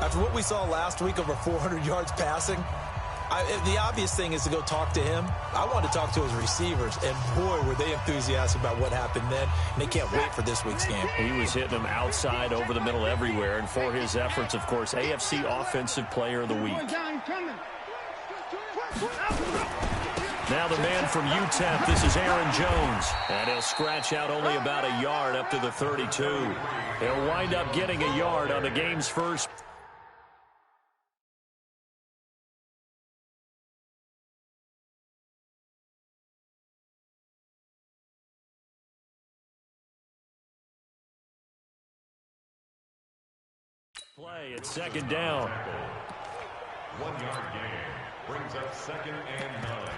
After what we saw last week, over 400 yards passing, the obvious thing is to go talk to him. I want to talk to his receivers, and boy, were they enthusiastic about what happened then, and they can't wait for this week's game. He was hitting them outside, over the middle, everywhere, and for his efforts, of course, AFC Offensive Player of the Week. Now the man from UTEP, this is Aaron Jones, and he'll scratch out only about a yard up to the 32. He'll wind up getting a yard on the game's first. Play at second down. 1 yard gain brings up 2nd and 9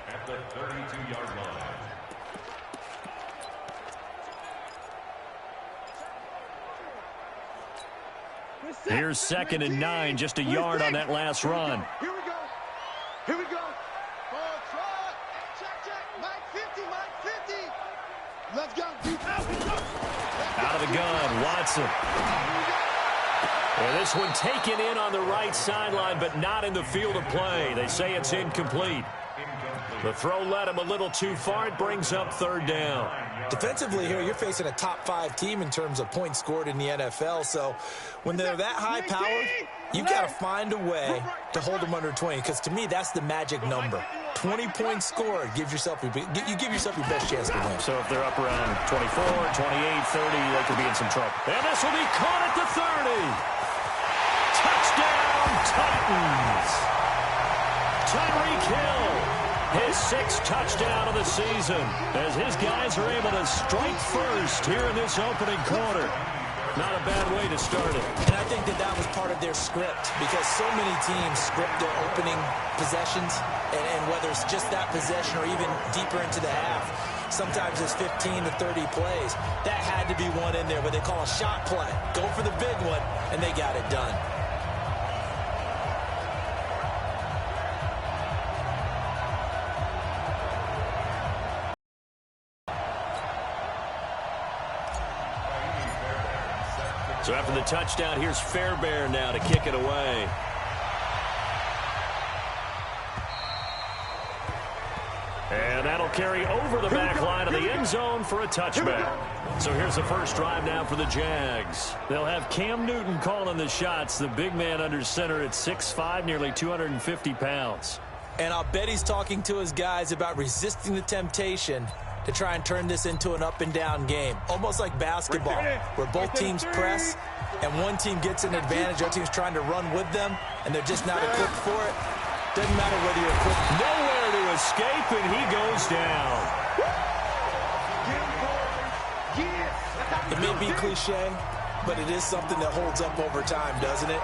at the 32-yard line. Here's 2nd and 9, just a yard on that last run. Here we go. Here we go. Ball trot. Check. Mike 50, Mike 50. Let's go. Out of the gun, Watson. And this one taken in on the right sideline, but not in the field of play. They say it's incomplete. The throw led him a little too far. It brings up 3rd down. Defensively here, you're facing a top 5 team in terms of points scored in the NFL. So when they're that high-powered, you've got to find a way to hold them under 20. Because to me, that's the magic number. 20 points scored gives yourself you give yourself your best chance to win. So if they're up around 24, 28, 30, they could be in some trouble. And this will be caught at the 30. Touchdown, Titans! Tyreek Hill, his 6th touchdown of the season, as his guys are able to strike first here in this opening quarter. Not a bad way to start it. And I think that was part of their script, because so many teams script their opening possessions, and whether it's just that possession or even deeper into the half, sometimes it's 15 to 30 plays. That had to be one in there where they call a shot play. Go for the big one, and they got it done. So after the touchdown, here's Fairbairn now to kick it away. And that'll carry over the back line of the end zone for a touchback. So here's the first drive now for the Jags. They'll have Cam Newton calling the shots, the big man under center at 6'5", nearly 250 pounds. And I'll bet he's talking to his guys about resisting the temptation to try and turn this into an up-and-down game. Almost like basketball, where both teams press, and one team gets an advantage, the other team's trying to run with them, and they're just not equipped for it. Doesn't matter whether you're equipped. Nowhere to escape, and he goes down. It may be cliche, but it is something that holds up over time, doesn't it?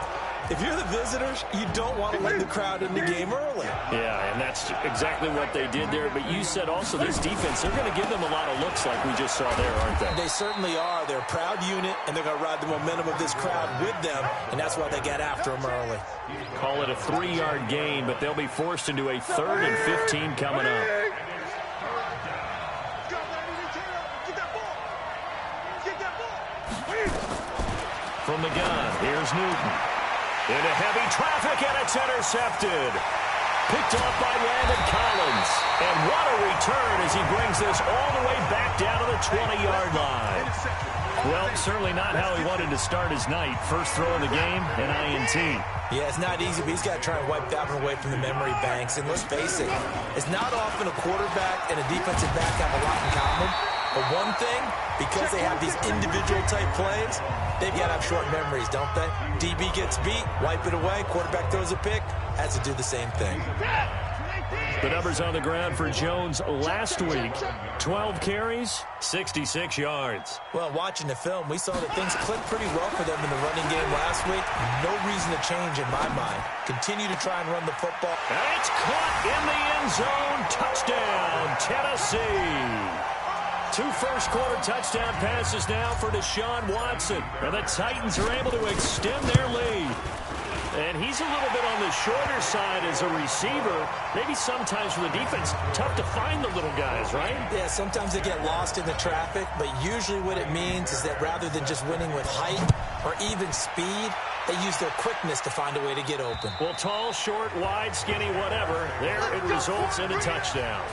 If you're the visitors, you don't want to let the crowd in the game early. Yeah, and that's exactly what they did there. But you said also this defense, they're going to give them a lot of looks like we just saw there, aren't they? They certainly are. They're a proud unit, and they're going to ride the momentum of this crowd with them, and that's why they get after them early. Call it a 3-yard gain, but they'll be forced into a 3rd and 15 coming up. From the gun, here's Newton. Into heavy traffic, and it's intercepted. Picked off by Landon Collins. And what a return as he brings this all the way back down to the 20-yard line. Well, certainly not how he wanted to start his night. First throw of the game, an INT. Yeah, it's not easy, but he's got to try and wipe that one away from the memory banks. And let's face it, it's not often a quarterback and a defensive back have a lot in common. But one thing, because they have these individual-type plays, they've got to have short memories, don't they? DB gets beat, wipe it away, quarterback throws a pick, has to do the same thing. The numbers on the ground for Jones last week, 12 carries, 66 yards. Well, watching the film, we saw that things clicked pretty well for them in the running game last week. No reason to change in my mind. Continue to try and run the football. And it's caught in the end zone. Touchdown, Tennessee. 2 first-quarter touchdown passes now for Deshaun Watson. And the Titans are able to extend their lead. And he's a little bit on the shorter side as a receiver. Maybe sometimes for the defense, tough to find the little guys, right? Yeah, sometimes they get lost in the traffic, but usually what it means is that rather than just winning with height or even speed, They use their quickness to find a way to get open. Well, tall, short, wide, skinny, whatever. There it results in a touchdown.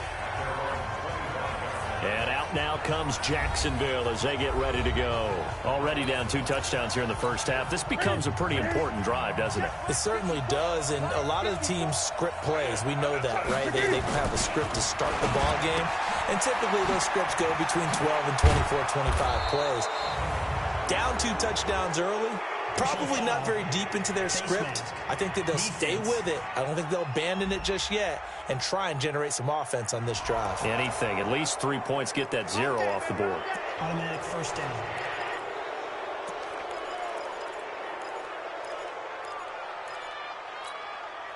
And out now comes Jacksonville as they get ready to go. Already down 2 touchdowns here in the first half. This becomes a pretty important drive, doesn't it? It certainly does, and a lot of the teams script plays. We know that, right? They have a script to start the ball game, and typically those scripts go between 12 and 24, 25 plays. Down 2 touchdowns early, probably not very deep into their script. I think that they'll stay with it. I don't think they'll abandon it just yet and try and generate some offense on this drive. Anything. At least 3 points, get that 0 off the board. Automatic first down.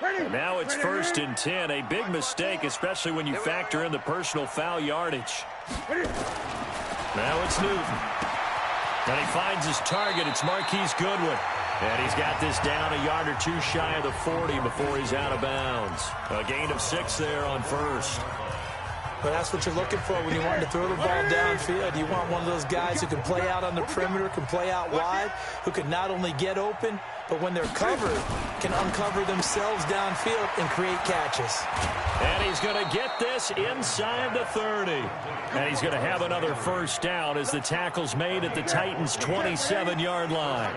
And now it's 1st and 10. A big mistake, especially when you factor in the personal foul yardage. Now it's Newton. And he finds his target. It's Marquise Goodwin. And he's got this down a yard or 2 shy of the 40 before he's out of bounds. A gain of 6 there on first. But that's what you're looking for when you want to throw the ball downfield. You want one of those guys who can play out on the perimeter, can play out wide, who can not only get open, but when they're covered, can uncover themselves downfield and create catches. And he's going to get this inside the 30. And he's going to have another first down as the tackle's made at the Titans' 27-yard line.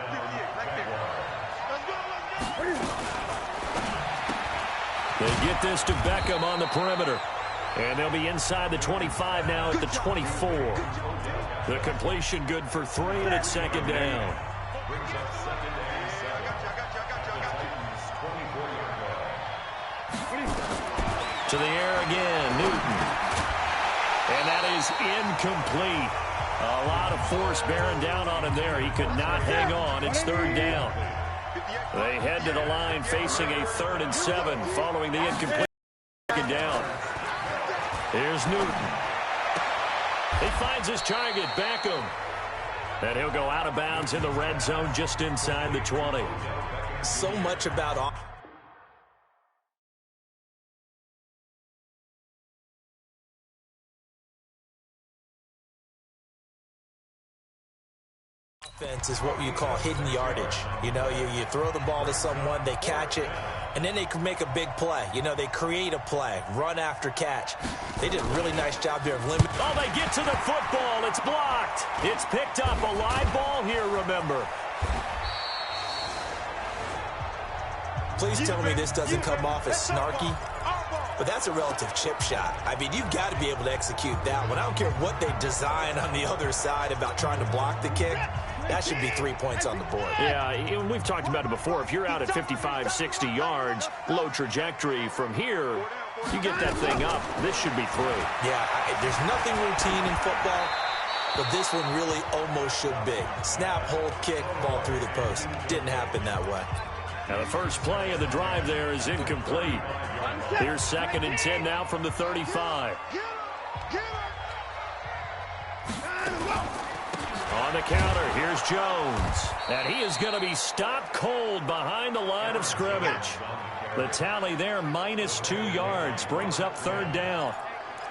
They get this to Beckham on the perimeter. And they'll be inside the 25 now at the 24. The completion good for 3, and it's 2nd down. To the air again, Newton. And that is incomplete. A lot of force bearing down on him there. He could not hang on. It's 3rd down. They head to the line facing a 3rd and 7 following the incomplete 2nd down. Here's Newton. He finds his target, Beckham. And he'll go out of bounds in the red zone just inside the 20. So much about offense is what you call hidden yardage. You know, you throw the ball to someone, they catch it, and then they can make a big play. You know, they create a play, run after catch. They did a really nice job there of limiting. Oh, they get to the football. It's blocked. It's picked up. A live ball here, remember. Please tell me this doesn't come off as snarky, but that's a relative chip shot. I mean, you've got to be able to execute that one. I don't care what they design on the other side about trying to block the kick. That should be 3 points on the board. Yeah, we've talked about it before. If you're out at 55, 60 yards, low trajectory from here, you get that thing up. This should be 3. Yeah, there's nothing routine in football, but this one really almost should be. Snap, hold, kick, ball through the post. Didn't happen that way. Now the first play of the drive there is incomplete. Here's 2nd and 10 now from the 35. On the counter, here's Jones. And he is going to be stopped cold behind the line of scrimmage. The tally there, -2 yards, brings up 3rd down.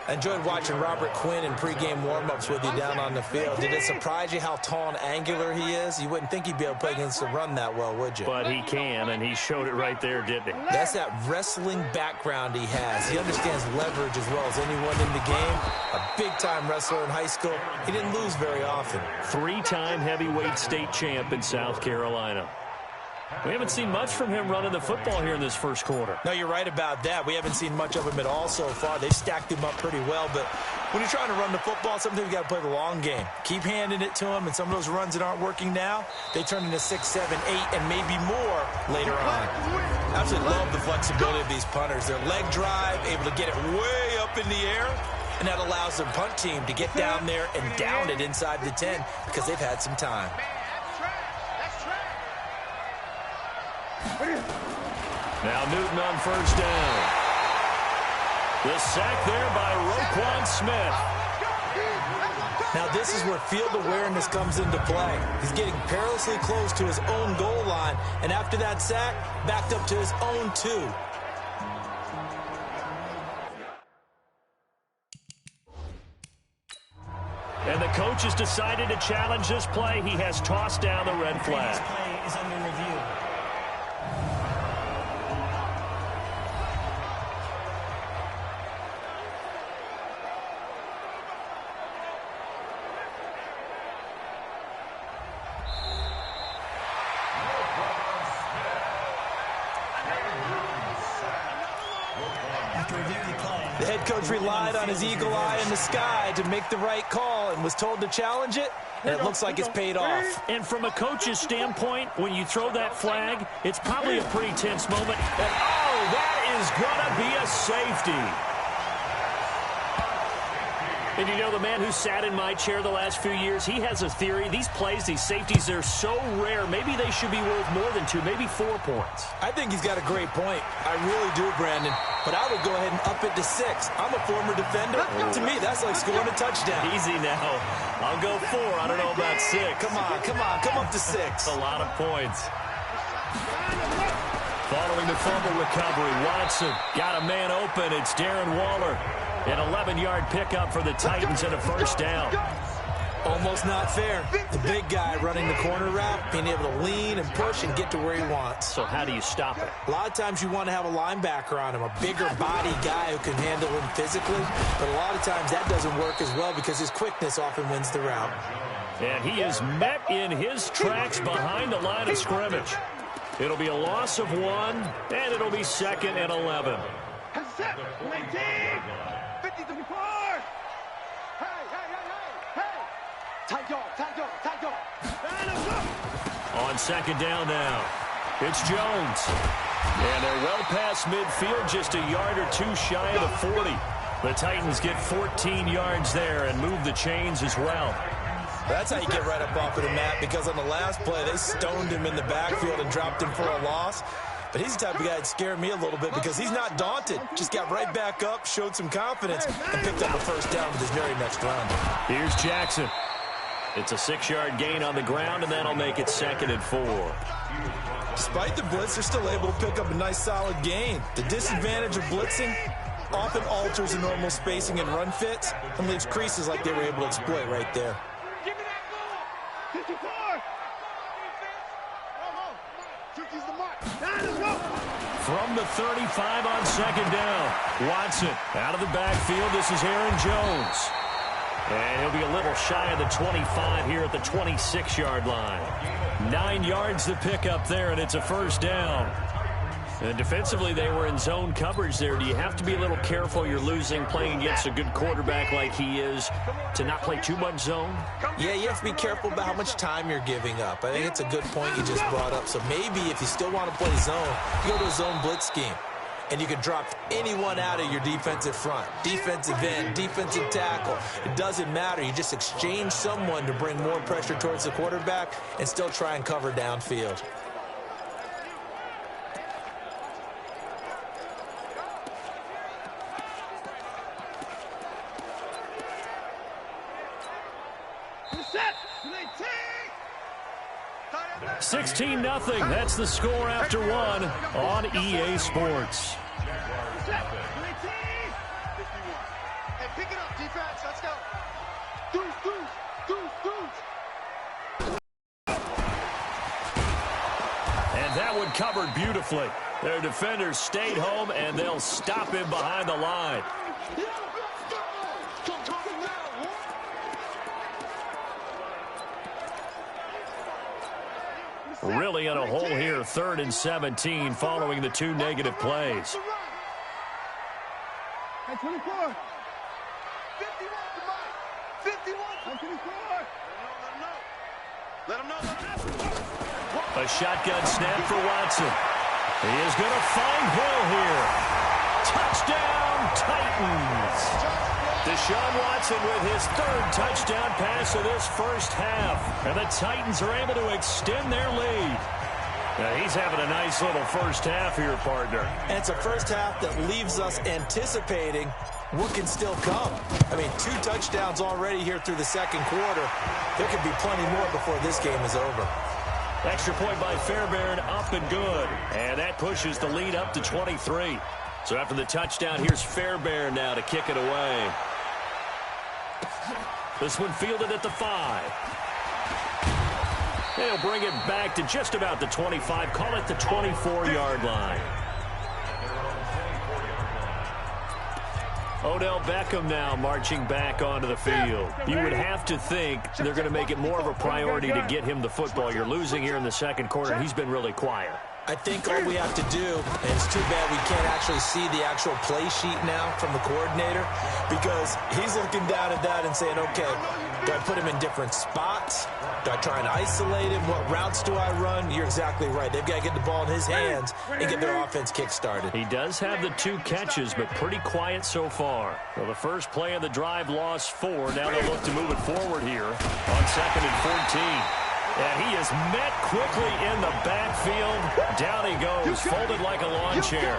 I enjoyed watching Robert Quinn in pregame warm-ups with you down on the field. Did it surprise you how tall and angular he is? You wouldn't think he'd be able to play against the run that well, would you? But he can, and he showed it right there, didn't he? That's that wrestling background he has. He understands leverage as well as anyone in the game. A big-time wrestler in high school. He didn't lose very often. 3-time heavyweight state champ in South Carolina. We haven't seen much from him running the football here in this first quarter. No, you're right about that. We haven't seen much of him at all so far. They've stacked him up pretty well, but when you're trying to run the football, sometimes you got to play the long game. Keep handing it to him, and some of those runs that aren't working now, they turn into 6, 7, 8, and maybe more later on. I absolutely love the flexibility of these punters. Their leg drive, able to get it way up in the air, and that allows their punt team to get down there and down it inside the 10 because they've had some time. Now Newton on first down. The sack there by Roquan Smith. Now this is where field awareness comes into play. He's getting perilously close to his own goal line, and after that sack, backed up to his own 2. And the coach has decided to challenge this play. He has tossed down the red flag. This play is under review. The head coach relied on his eagle eye in the sky to make the right call and was told to challenge it, and it looks like it's paid off. And from a coach's standpoint, when you throw that flag, it's probably a pretty tense moment. And, oh, that is going to be a safety. And you know, the man who sat in my chair the last few years, he has a theory. These plays, these safeties, they're so rare. Maybe they should be worth more than 2, maybe 4 points. I think he's got a great point. I really do, Brandon. But I would go ahead and up it to 6. I'm a former defender. To me, that's like scoring a touchdown. Easy now. I'll go 4. I don't know about 6. Come on. Come up to 6. That's a lot of points. Following the fumble recovery, Watson got a man open. It's Darren Waller. An 11-yard pickup for the Titans and a first down. Almost not fair. The big guy running the corner route, being able to lean and push and get to where he wants. So how do you stop it? A lot of times you want to have a linebacker on him, a bigger body guy who can handle him physically. But a lot of times that doesn't work as well because his quickness often wins the route. And he is met in his tracks behind the line of scrimmage. It'll be a loss of 1, and it'll be 2nd and 11. On 2nd down now, it's Jones. And they're well past midfield, just a yard or 2 shy of the 40. The Titans get 14 yards there and move the chains as well. That's how you get right up off of the mat, because on the last play, they stoned him in the backfield and dropped him for a loss. But he's the type of guy that scared me a little bit because he's not daunted. Just got right back up, showed some confidence, and picked up a first down with his very next run. Here's Jackson. It's a 6-yard gain on the ground, and that'll make it 2nd and 4. Despite the blitz, they're still able to pick up a nice, solid gain. The disadvantage of blitzing often alters the normal spacing and run fits and leaves creases like they were able to exploit right there. Give me that ball! 54! He's the mark. From the 35 on 2nd down, Watson out of the backfield. This is Aaron Jones. And he'll be a little shy of the 25 here at the 26-yard line. 9 yards to pick up there, and it's a first down. And defensively, they were in zone coverage there. Do you have to be a little careful? You're losing, playing against a good quarterback like he is, to not play too much zone? Yeah, you have to be careful about how much time you're giving up. I think it's a good point you just brought up. So maybe if you still want to play zone, you go to a zone blitz scheme. And you can drop anyone out of your defensive front, defensive end, defensive tackle. It doesn't matter. You just exchange someone to bring more pressure towards the quarterback and still try and cover downfield. Set. 16-0. That's the score after 1 on EA Sports. Hey, pick it up, defense. Let's go. Deuce. And that one covered beautifully. Their defenders stayed home, and they'll stop him behind the line. Really in a hole here, 3rd and 17, following the 2 negative plays. Hey, 24. 51 to Mike. 51. 24. Let him know. A shotgun snap for Watson. He is going to find Hill here. Touchdown, Titans. Deshaun Watson with his 3rd touchdown pass of this first half. And the Titans are able to extend their lead. Now he's having a nice little first half here, partner. And it's a first half that leaves us anticipating what can still come. I mean, 2 touchdowns already here through the 2nd quarter. There could be plenty more before this game is over. Extra point by Fairbairn, up and good. And that pushes the lead up to 23. So after the touchdown, here's Fairbairn now to kick it away. This one fielded at the 5. They'll bring it back to just about the 25. Call it the 24-yard line. Odell Beckham now marching back onto the field. You would have to think they're going to make it more of a priority to get him the football. You're losing here in the 2nd quarter, and he's been really quiet. I think all we have to do, and it's too bad we can't actually see the actual play sheet now from the coordinator, because he's looking down at that and saying, okay, do I put him in different spots? Do I try and isolate him? What routes do I run? You're exactly right. They've got to get the ball in his hands and get their offense kick-started. He does have the 2 catches, but pretty quiet so far. Well, the first play of the drive lost 4. Now they'll look to move it forward here on 2nd and 14. And he is met quickly in the backfield. Down he goes, folded like a lawn chair.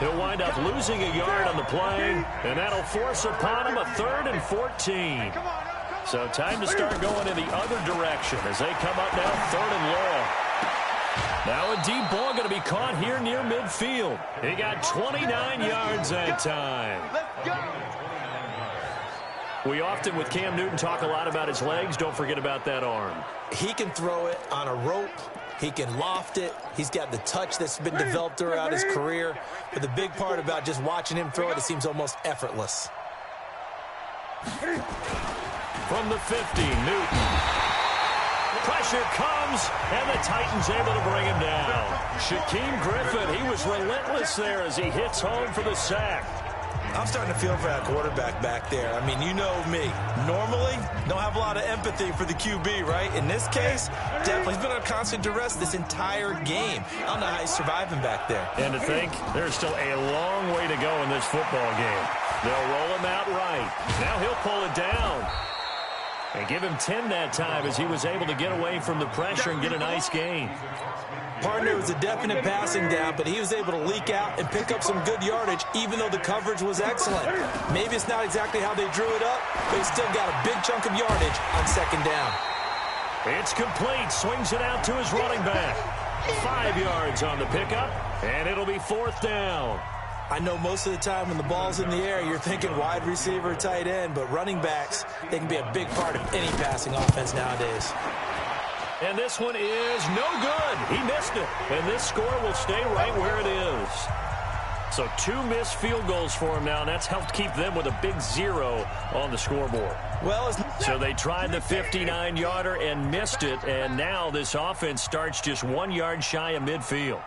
He'll wind up losing a yard on the play, and that'll force upon him a 3rd and 14. So time to start going in the other direction as they come up now 3rd and long. Now a deep ball going to be caught here near midfield. He got 29 yards that time. We often, with Cam Newton, talk a lot about his legs. Don't forget about that arm. He can throw it on a rope. He can loft it. He's got the touch that's been developed throughout his career. But the big part about just watching him throw it, it seems almost effortless. From the 50, Newton. Pressure comes, and the Titans able to bring him down. Shaquem Griffin, he was relentless there as he hits home for the sack. I'm starting to feel for that quarterback back there. I mean, you know me. Normally, don't have a lot of empathy for the QB, right? In this case, definitely. He's been under constant duress this entire game. I don't know how he's surviving back there. And to think, there's still a long way to go in this football game. They'll roll him out right. Now he'll pull it down. And give him 10 that time as he was able to get away from the pressure and get a nice gain. Partner was a definite passing down, but he was able to leak out and pick up some good yardage, even though the coverage was excellent. Maybe it's not exactly how they drew it up, but he still got a big chunk of yardage on 2nd down. It's complete. Swings it out to his running back. 5 yards on the pickup, and it'll be 4th down. I know most of the time when the ball's in the air, you're thinking wide receiver, tight end, but running backs, they can be a big part of any passing offense nowadays. And this one is no good. He missed it. And this score will stay right where it is. So 2 missed field goals for him now, and that's helped keep them with a big 0 on the scoreboard. Well, so they tried the 59-yarder and missed it, and now this offense starts just 1 yard shy of midfield.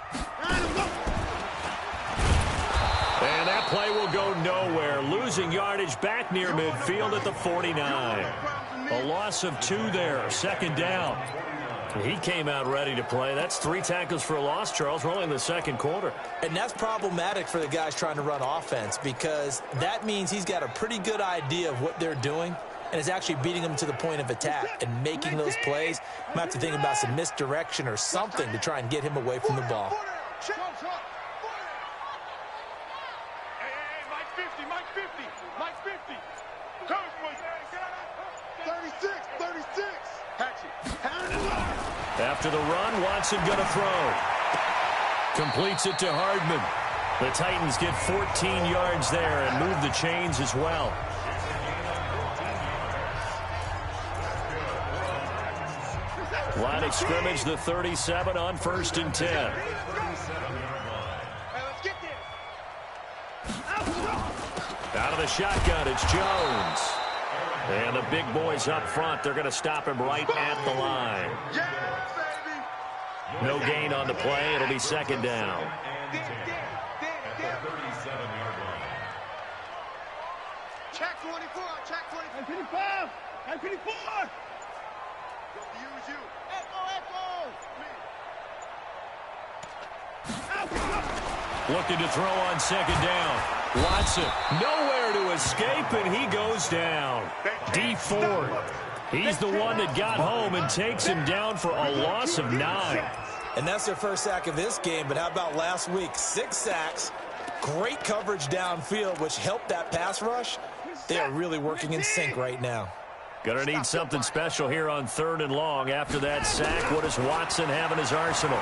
And that play will go nowhere, losing yardage back near midfield at the 49. A loss of 2 there, 2nd down. He came out ready to play. That's 3 tackles for a loss, Charles, rolling in the 2nd quarter. And that's problematic for the guys trying to run offense, because that means he's got a pretty good idea of what they're doing and is actually beating them to the point of attack and making those plays. Might have to think about some misdirection or something to try and get him away from the ball. After the run, Watson going to throw. Completes it to Hardman. The Titans get 14 yards there and move the chains as well. Line of scrimmage, the 37 on 1st and 10. Out of the shotgun, it's Jones. And the big boys up front, they're going to stop him right at the line. No gain on the play. It'll be 2nd down. Check 24, check 24. 24. Use you. Echo. Looking to throw on 2nd down. Watson, nowhere to escape, and he goes down. D Ford. He's the one that got home and takes him down for a loss of 9. And that's their first sack of this game, but how about last week? 6 sacks, great coverage downfield, which helped that pass rush. They are really working in sync right now. Gonna need something special here on 3rd and long. After that sack, what does Watson have in his arsenal?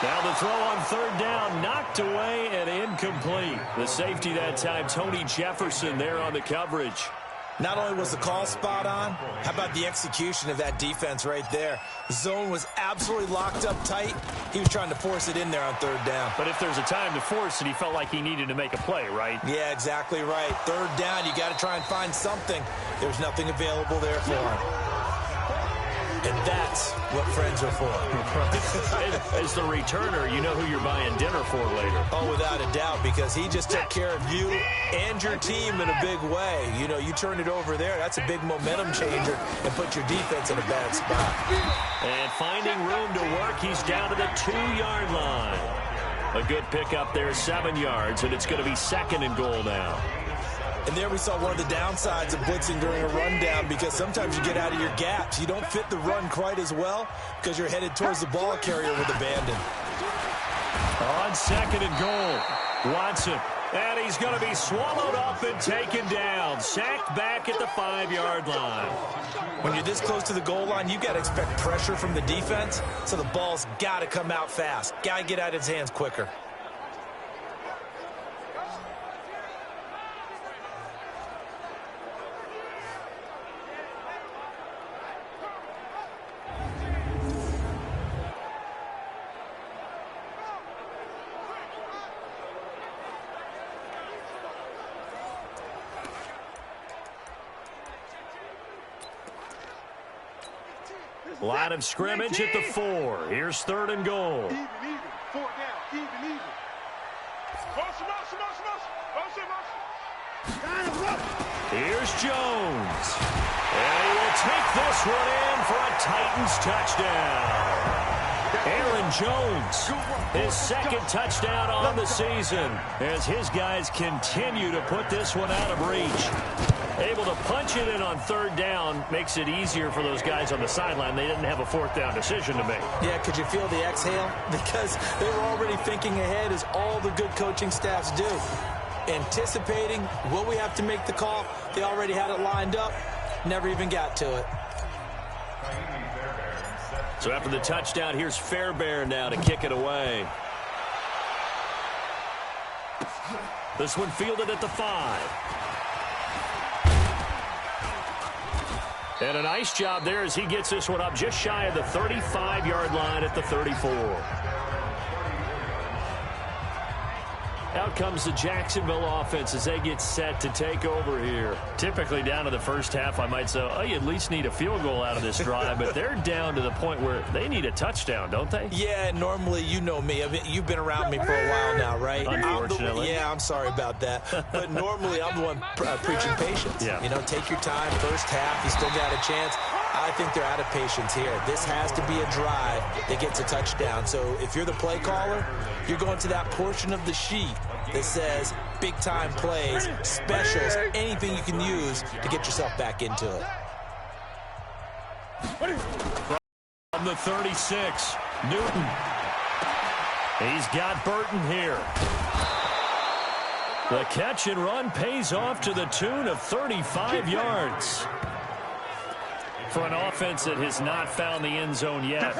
Now the throw on 3rd down, knocked away and incomplete. The safety that time, Tony Jefferson there on the coverage. Not only was the call spot on, how about the execution of that defense right there? The zone was absolutely locked up tight. He was trying to force it in there on 3rd down. But if there's a time to force it, he felt like he needed to make a play, right? Yeah, exactly right. 3rd down, you got to try and find something. There's nothing available there for him. And that's what friends are for. As the returner, you know who you're buying dinner for later. Oh, without a doubt, because he just took care of you and your team in a big way. You know, you turn it over there, that's a big momentum changer and put your defense in a bad spot. And finding room to work, he's down to the 2-yard line. A good pickup there, 7 yards, and it's going to be 2nd and goal now. And there we saw one of the downsides of blitzing during a rundown, because sometimes you get out of your gaps. You don't fit the run quite as well because you're headed towards the ball carrier with abandon. On 2nd and goal, Watson. And he's going to be swallowed up and taken down. Sacked back at the 5-yard line. When you're this close to the goal line, you got to expect pressure from the defense, so the ball's got to come out fast. Got to get out of his hands quicker. Line of scrimmage at the 4. Here's 3rd and goal. Even. 4 down. Even. Here's Jones. And he will take this one in for a Titans touchdown. Aaron Jones, his 2nd touchdown on the season, as his guys continue to put this one out of reach. Able to punch it in on 3rd down makes it easier for those guys on the sideline. They didn't have a 4th down decision to make. Yeah, could you feel the exhale? Because they were already thinking ahead, as all the good coaching staffs do. Anticipating, will we have to make the call? They already had it lined up. Never even got to it. So after the touchdown, here's Fairbairn now to kick it away. This one fielded at the 5. And a nice job there as he gets this one up just shy of the 35-yard line at the 34. Out comes the Jacksonville offense as they get set to take over here. Typically down to the first half, I might say, oh, you at least need a field goal out of this drive, but they're down to the point where they need a touchdown, don't they? Yeah, normally, you know me. I mean, you've been around me for a while now, right? Unfortunately. I'm sorry about that. But normally, I'm the one preaching patience. Yeah. You know, take your time. First half, you still got a chance. I think they're out of patience here. This has to be a drive that gets a touchdown. So if you're the play caller, you're going to that portion of the sheet that says big-time plays, specials, anything you can use to get yourself back into it. From the 36, Newton. He's got Burton here. The catch and run pays off to the tune of 35 yards. For an offense that has not found the end zone yet,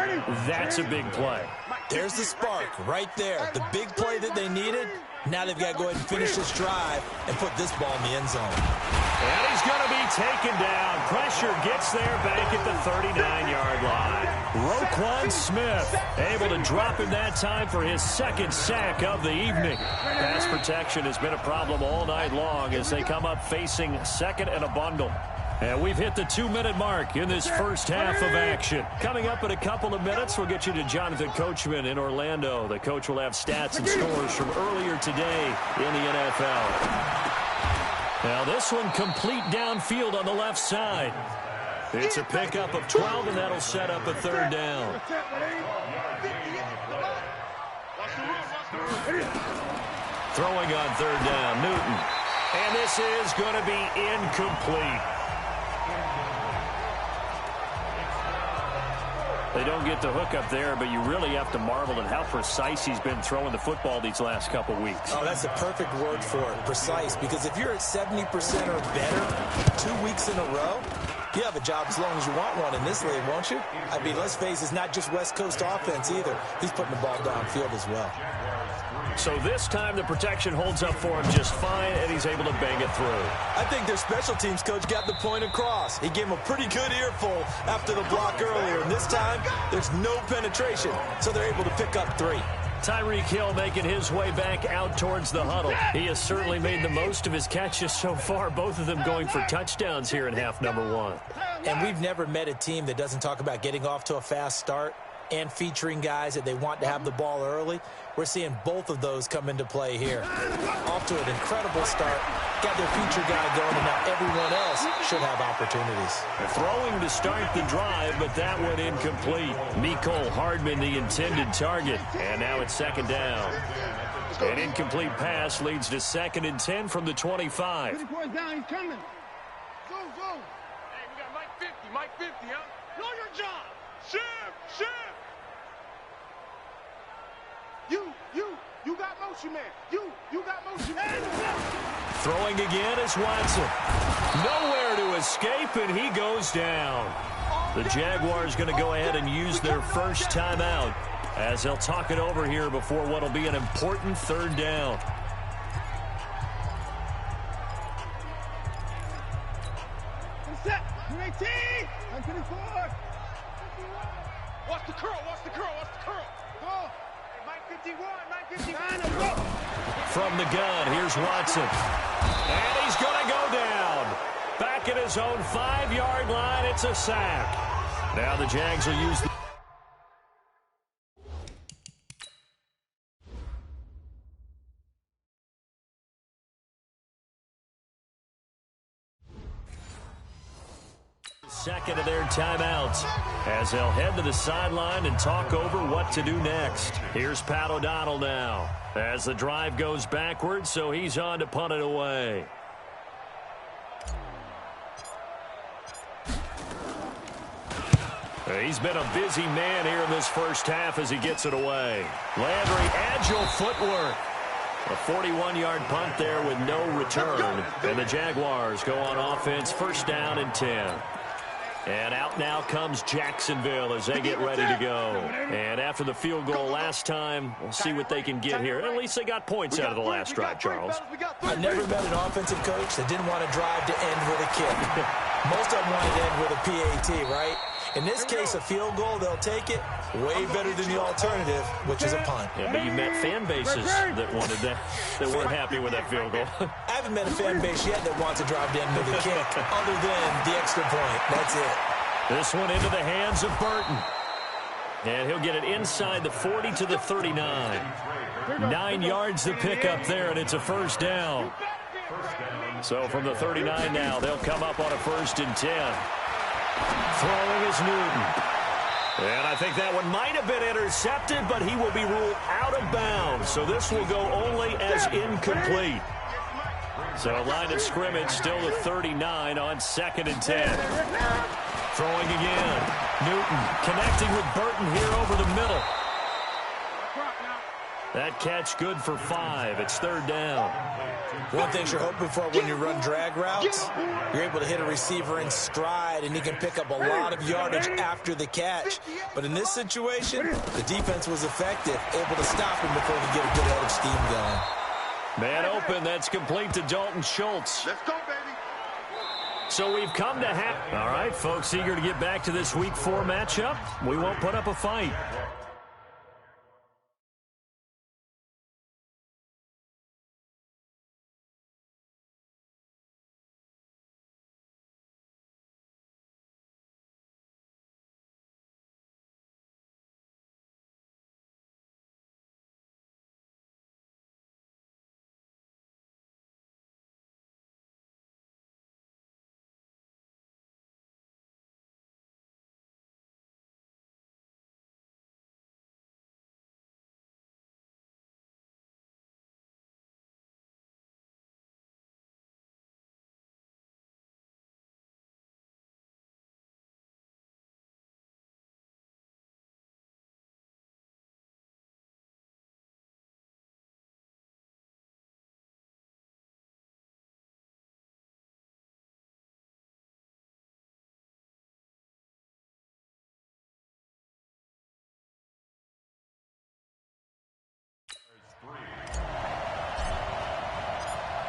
that's a big play. There's the spark right there. The big play that they needed. Now they've got to go ahead and finish this drive and put this ball in the end zone. And he's going to be taken down. Pressure gets there back at the 39-yard line. Roquan Smith able to drop him that time for his 2nd sack of the evening. Pass protection has been a problem all night long as they come up facing 2nd and a bundle. And we've hit the 2-minute mark in this first half of action. Coming up in a couple of minutes, we'll get you to Jonathan Coachman in Orlando. The coach will have stats and scores from earlier today in the NFL. Now this one complete downfield on the left side. It's a pickup of 12, and that'll set up a 3rd down. Throwing on 3rd down, Newton. And this is going to be incomplete. They don't get the hook up there, but you really have to marvel at how precise he's been throwing the football these last couple weeks. Oh, that's the perfect word for it, precise, because if you're at 70% or better 2 weeks in a row, you have a job as long as you want one in this league, won't you? I mean, let's face it, it's not just West Coast offense either. He's putting the ball downfield as well. So this time the protection holds up for him just fine, and he's able to bang it through. I think their special teams coach got the point across. He gave him a pretty good earful after the block earlier, and this time there's no penetration, so they're able to pick up 3. Tyreek Hill making his way back out towards the huddle. He has certainly made the most of his catches so far, both of them going for touchdowns here in half number one. And we've never met a team that doesn't talk about getting off to a fast start and featuring guys that they want to have the ball early. We're seeing both of those come into play here. Off to an incredible start. Got their feature guy going, and now everyone else should have opportunities. Throwing to start the drive, but that one incomplete. Mecole Hardman, the intended target. And now it's second down. An incomplete pass leads to 2nd and 10 from the 25. 20 points down, he's coming. Zoom. Hey, we got Mike 50, huh? Know your job. Shift. You got motion, man. You got motion. Throwing again is Watson. Nowhere to escape, and he goes down. The Jaguars going to go ahead and use their first timeout as they'll talk it over here before what will be an important 3rd down. Set. 18. 24. Watch the curl. Go. Mike 51. From the gun, here's Watson. And he's going to go down. Back at his own 5-yard line, it's a sack. Now the Jags will use the... second of their timeouts as they'll head to the sideline and talk over what to do next. Here's Pat O'Donnell now as the drive goes backwards, so he's on to punt it away. He's been a busy man here in this first half as he gets it away. Landry, agile footwork. A 41-yard punt there with no return. And the Jaguars go on offense, 1st down and 10. And out now comes Jacksonville as they get ready to go. And after the field goal last time, we'll see what they can get here. At least they got points out of the last drive, Charles. I never met an offensive coach that didn't want to drive to end with a kick. Most of them wanted to end with a PAT, right? In this case, a field goal, they'll take it. Way better than the alternative, which is a punt. Yeah, but you met fan bases that wanted that, that weren't happy with that field goal. I haven't met a fan base yet that wants to drive to end with a kick, other than the extra point. That's it. This one into the hands of Burton. And he'll get it inside the 40 to the 39. 9 yards to pick up there, and it's a 1st down. So from the 39 now, they'll come up on a 1st and 10. Throwing is Newton. And I think that one might have been intercepted, but he will be ruled out of bounds. So this will go only as incomplete. So line of scrimmage still the 39 on 2nd and 10. Throwing again. Newton connecting with Burton here over the middle. That catch good for 5. It's 3rd down. One thing you're hoping for when you run drag routes, you're able to hit a receiver in stride, and he can pick up a lot of yardage after the catch. But in this situation, the defense was effective, able to stop him before he could get a good head of steam going. Man open, that's complete to Dalton Schultz. Let's go, baby. So we've come to half. All right, folks, eager to get back to this Week 4 matchup. We won't put up a fight.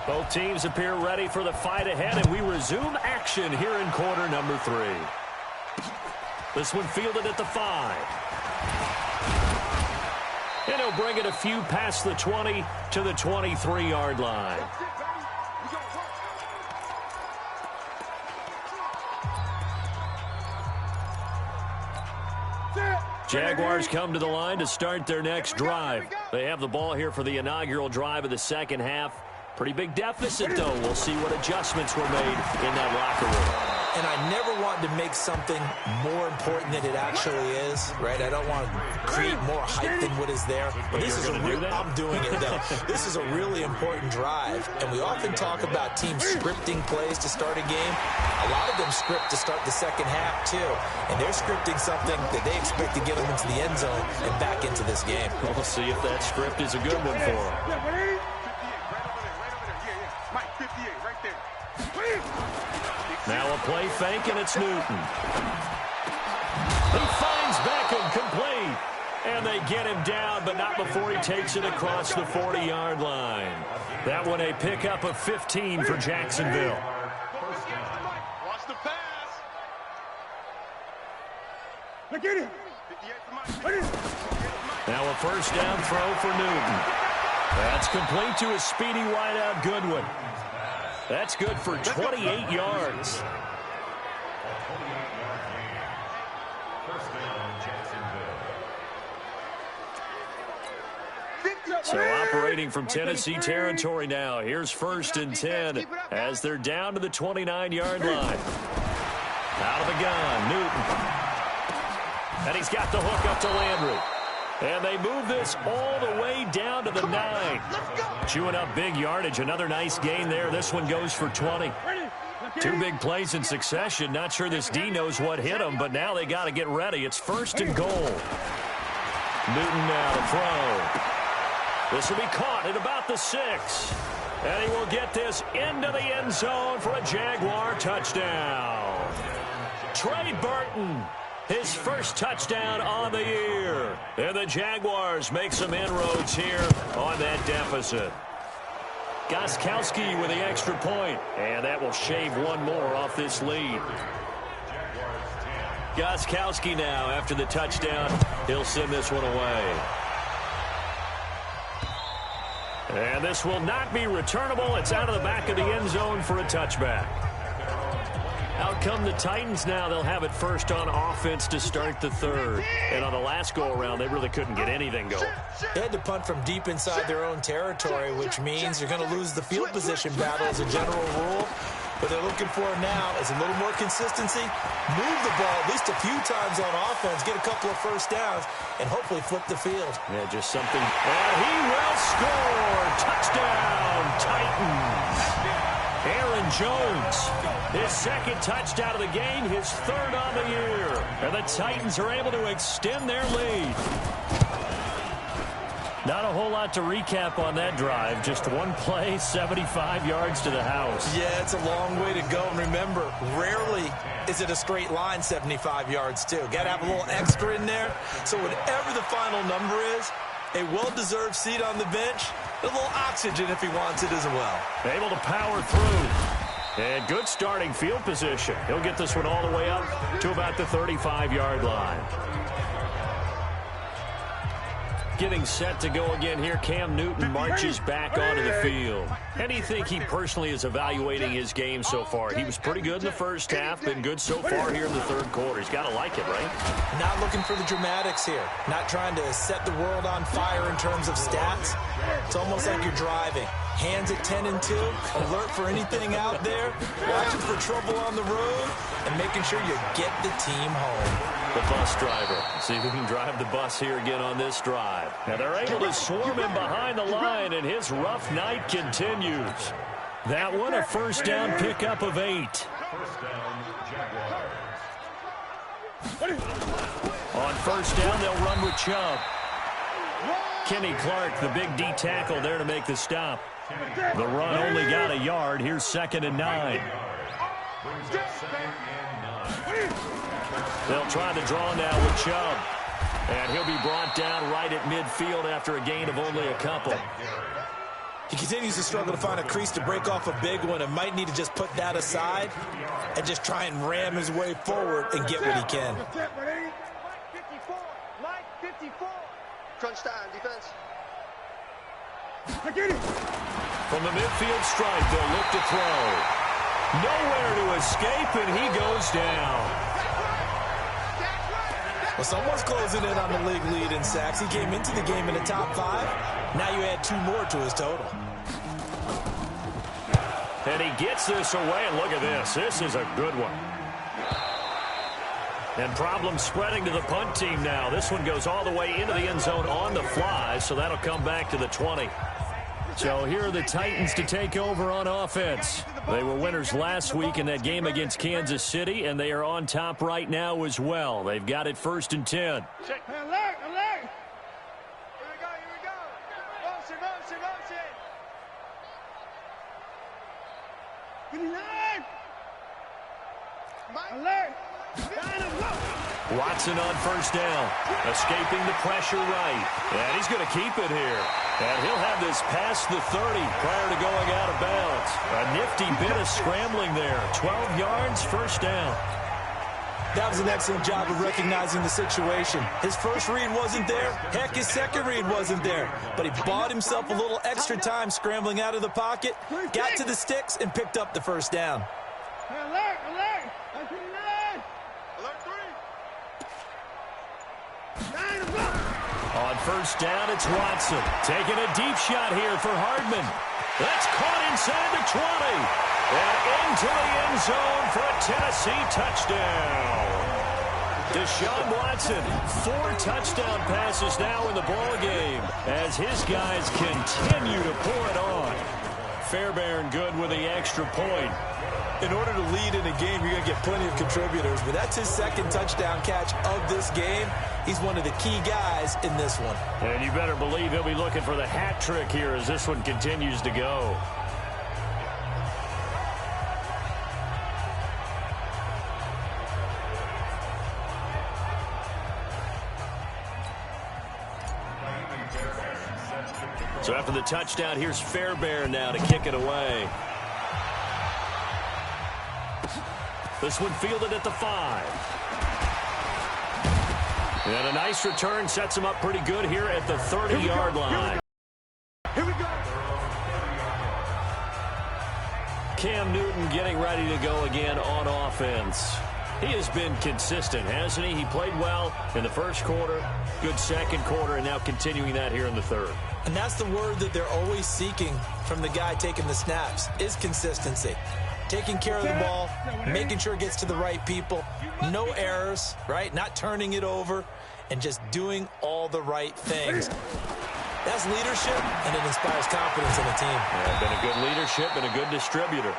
Both teams appear ready for the fight ahead, and we resume action here in quarter number 3. This one fielded at the 5. And he'll bring it a few past the 20 to the 23-yard line. Jaguars come to the line to start their next drive. They have the ball here for the inaugural drive of the second half. Pretty big deficit, though. We'll see what adjustments were made in that locker room. And I never want to make something more important than it actually is, right? I don't want to create more hype than what is there. But this is I'm doing it, though. This is a really important drive. And we often talk about teams scripting plays to start a game. A lot of them script to start the second half, too. And they're scripting something that they expect to get them into the end zone and back into this game. We'll see if that script is a good one for them. Now a play fake, and it's Newton. He finds Beckham complete. And they get him down, but not before he takes it across the 40-yard line. That one a pickup of 15 for Jacksonville. Watch the pass. Look at him. Now a first down throw for Newton. That's complete to a speedy wideout Goodwin. That's good for 28 yards. So operating from Tennessee territory now. Here's 1st and 10 as they're down to the 29-yard line. Out of the gun, Newton. And he's got the hook up to Landry. And they move this all the way down to the 9. Chewing up big yardage. Another nice gain there. This one goes for 20. 2 big plays in succession. Not sure this D knows what hit him, but now they got to get ready. It's 1st and goal. Newton now to throw. This will be caught at about the 6. And he will get this into the end zone for a Jaguar touchdown. Trey Burton. His first touchdown on the year. And the Jaguars make some inroads here on that deficit. Gostkowski with the extra point. And that will shave one more off this lead. Gostkowski now after the touchdown. He'll send this one away. And this will not be returnable. It's out of the back of the end zone for a touchback. Out come the Titans now. They'll have it first on offense to start the 3rd. And on the last go-around, they really couldn't get anything going. They had to punt from deep inside their own territory, which means you're going to lose the field position battle as a general rule. What they're looking for now is a little more consistency, move the ball at least a few times on offense, get a couple of first downs, and hopefully flip the field. Yeah, just something. And he will score. Touchdown, Titans. Aaron Jones, his 2nd touchdown of the game, his 3rd on the year. And the Titans are able to extend their lead. Not a whole lot to recap on that drive. Just one play, 75 yards to the house. Yeah, it's a long way to go. And remember, rarely is it a straight line 75 yards, too. Got to have a little extra in there. So whatever the final number is, a well-deserved seat on the bench, a little oxygen if he wants it as well. Able to power through. And good starting field position. He'll get this one all the way up to about the 35-yard line. Getting set to go again here. Cam Newton marches back onto the field. And you think he personally is evaluating his game so far? He was pretty good in the first half, been good so far here in the 3rd quarter. He's got to like it, right? Not looking for the dramatics here. Not trying to set the world on fire in terms of stats. It's almost like you're driving. Hands at 10 and 2, alert for anything out there, watching for trouble on the road, and making sure you get the team home. The bus driver. See if he can drive the bus here again on this drive. Now they're able to swarm him behind the line, and his rough night continues. That one, a first down pickup of 8. On first down, they'll run with Chubb. Kenny Clark, the big D tackle there to make the stop. The run only got a yard. Here's 2nd and 9. They'll try the draw now with Chubb. And he'll be brought down right at midfield after a gain of only a couple. He continues to struggle to find a crease to break off a big one and might need to just put that aside and just try and ram his way forward and get what he can. Crunch time, defense. From the midfield stripe, they'll look to throw. Nowhere to escape, and he goes down. Well, someone's closing in on the league lead in sacks. He came into the game in the top 5. Now you add 2 more to his total. And he gets this away, and look at this. This is a good one. And problems spreading to the punt team now. This one goes all the way into the end zone on the fly, so that'll come back to the 20. So here are the Titans to take over on offense. They were winners last week in that game against Kansas City, and they are on top right now as well. They've got it 1st and 10. Alert, alert. Here we go, here we go. Motion, motion, motion. Alert. Watson on 1st down, escaping the pressure right. And he's going to keep it here. And he'll have this past the 30 prior to going out of bounds. A nifty bit of scrambling there. 12 yards, 1st down. That was an excellent job of recognizing the situation. His first read wasn't there. Heck, his second read wasn't there. But he bought himself a little extra time scrambling out of the pocket, got to the sticks, and picked up the 1st down. Alert, alert. Alert 3. On 1st down, it's Watson. Taking a deep shot here for Hardman. That's caught inside the 20. And into the end zone for a Tennessee touchdown. Deshaun Watson, 4 touchdown passes now in the ball game as his guys continue to pour it on. Fairbairn good with the extra point. In order to lead in a game, you're going to get plenty of contributors, but that's his 2nd touchdown catch of this game. He's one of the key guys in this one. And you better believe he'll be looking for the hat trick here as this one continues to go. So after the touchdown, here's Fairbairn now to kick it away. This one fielded at the 5. And a nice return sets him up pretty good here at the 30-yard line. Here we go. Cam Newton getting ready to go again on offense. He has been consistent, hasn't he? He played well in the 1st quarter, good 2nd quarter, and now continuing that here in the 3rd. And that's the word that they're always seeking from the guy taking the snaps, is consistency. Taking care of the ball, making sure it gets to the right people, no errors, right? Not turning it over, and just doing all the right things. That's leadership, and it inspires confidence in a team. Yeah, been a good leadership and a good distributor.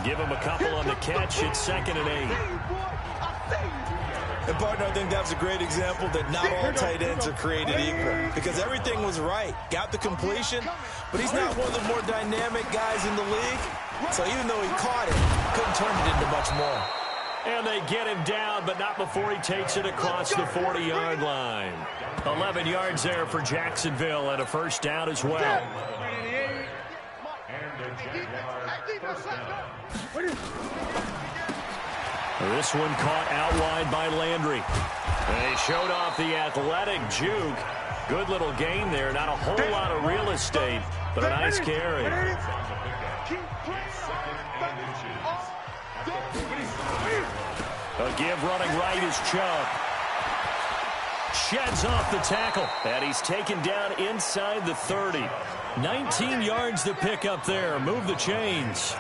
Give him a couple on the catch. It's 2nd and 8. And, partner, I think that was a great example that not all tight ends are created equal, because everything was right. Got the completion, but he's not one of the more dynamic guys in the league. So even though he caught it, couldn't turn it into much more. And they get him down, but not before he takes it across the 40-yard line. 11 yards there for Jacksonville and a 1st down as well. This one caught out wide by Landry. And he showed off the athletic juke. Good little gain there. Not a whole lot of real estate, but a nice carry. A give running right is Chubb. Sheds off the tackle. And he's taken down inside the 30. 19 yards to pick up there. Move the chains.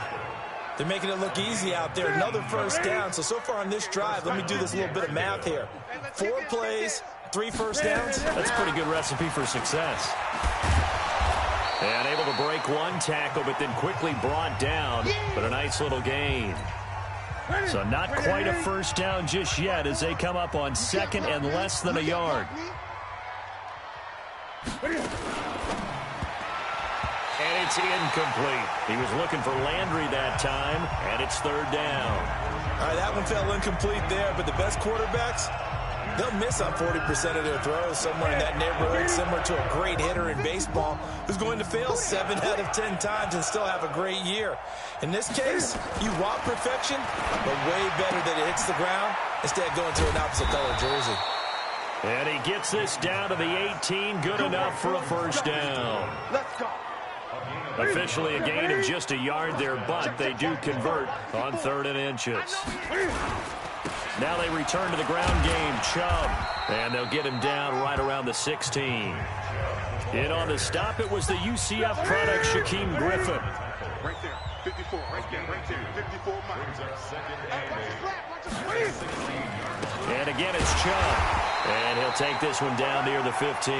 They're making it look easy out there. Another 1st down. So far on this drive, let me do this little bit of math here. 4 plays, 3 1st downs. That's a pretty good recipe for success. And able to break 1 tackle, but then quickly brought down. But a nice little gain. So not quite a 1st down just yet as they come up on 2nd and less than a yard. And it's incomplete. He was looking for Landry that time, and it's 3rd down. All right, that one fell incomplete there, but the best quarterbacks, they'll miss on 40% of their throws somewhere in that neighborhood, similar to a great hitter in baseball who's going to fail 7 out of 10 times and still have a great year. In this case, you want perfection, but way better that it hits the ground instead of going to an opposite color jersey. And he gets this down to the 18. Good enough for a first down. Let's go. Officially a gain of just a yard there, but they do convert on 3rd and inches. Now they return to the ground game. Chubb. And they'll get him down right around the 16. In on the stop, it was the UCF product, Shaquem Griffin. Right there. 54. Right there. 54 miles. And again, it's Chubb. And he'll take this one down near the 15.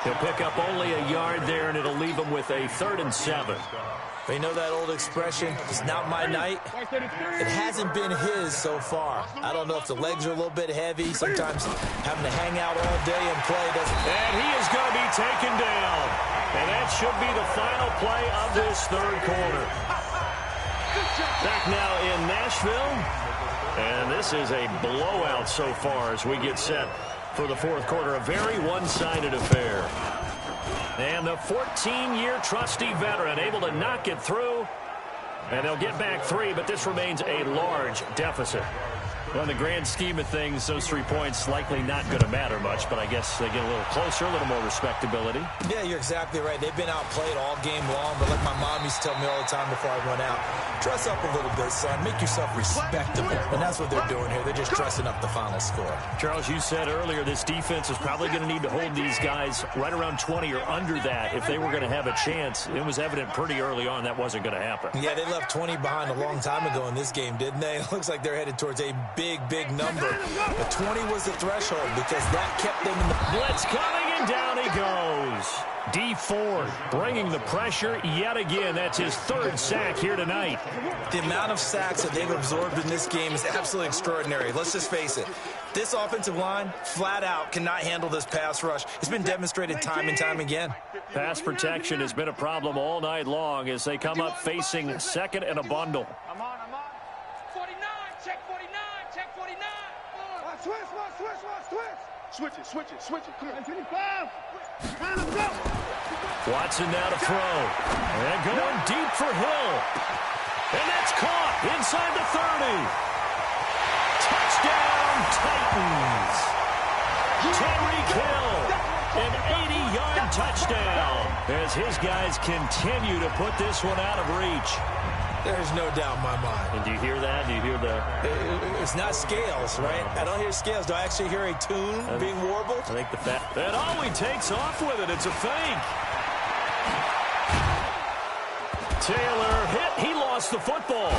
He'll pick up only a yard there, and it'll leave him with a 3rd and 7. You know that old expression, it's not my night? It hasn't been his so far. I don't know if the legs are a little bit heavy. Sometimes having to hang out all day and play doesn't... And he is going to be taken down. And that should be the final play of this 3rd quarter. Back now in Nashville. And this is a blowout so far as we get set for the 4th quarter. A very one-sided affair. And the 14-year trusty veteran able to knock it through. And they'll get back 3, but this remains a large deficit. Well, in the grand scheme of things, those 3 points likely not going to matter much, but I guess they get a little closer, a little more respectability. Yeah, you're exactly right. They've been outplayed all game long, but like my mom used to tell me all the time before I went out, dress up a little bit, son. Make yourself respectable. And that's what they're doing here. They're just dressing up the final score. Charles, you said earlier this defense is probably going to need to hold these guys right around 20 or under that if they were going to have a chance. It was evident pretty early on that wasn't going to happen. Yeah, they left 20 behind a long time ago in this game, didn't they? It looks like they're headed towards a big number. But 20 was the threshold because that kept them in the... Blitz coming, and down he goes. D Ford bringing the pressure yet again. That's his 3rd sack here tonight. The amount of sacks that they've absorbed in this game is absolutely extraordinary. Let's just face it. This offensive line, flat out, cannot handle this pass rush. It's been demonstrated time and time again. Pass protection has been a problem all night long as they come up facing 2nd and a bundle. I'm on. 49. Check 49. Check 49. Switch it. Come on. 25. Let's go. Watson now to throw. And going deep for Hill. And that's caught inside the 30. Touchdown, Titans. Tyreek Hill, an 80-yard touchdown as his guys continue to put this one out of reach. There's no doubt in my mind. And do you hear that? Do you hear the... It's not scales, right? I don't hear scales. Do I actually hear a tune being warbled? I think the fact... And he takes off with it. It's a fake. Taylor hit. He lost the football.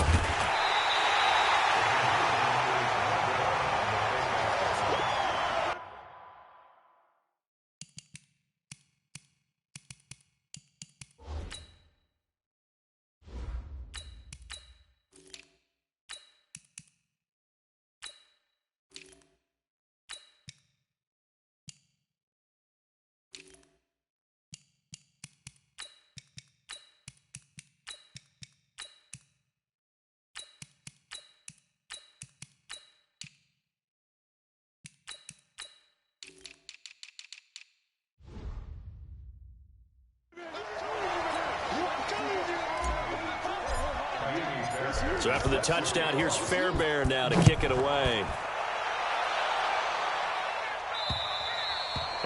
So after the touchdown, here's Fairbairn now to kick it away.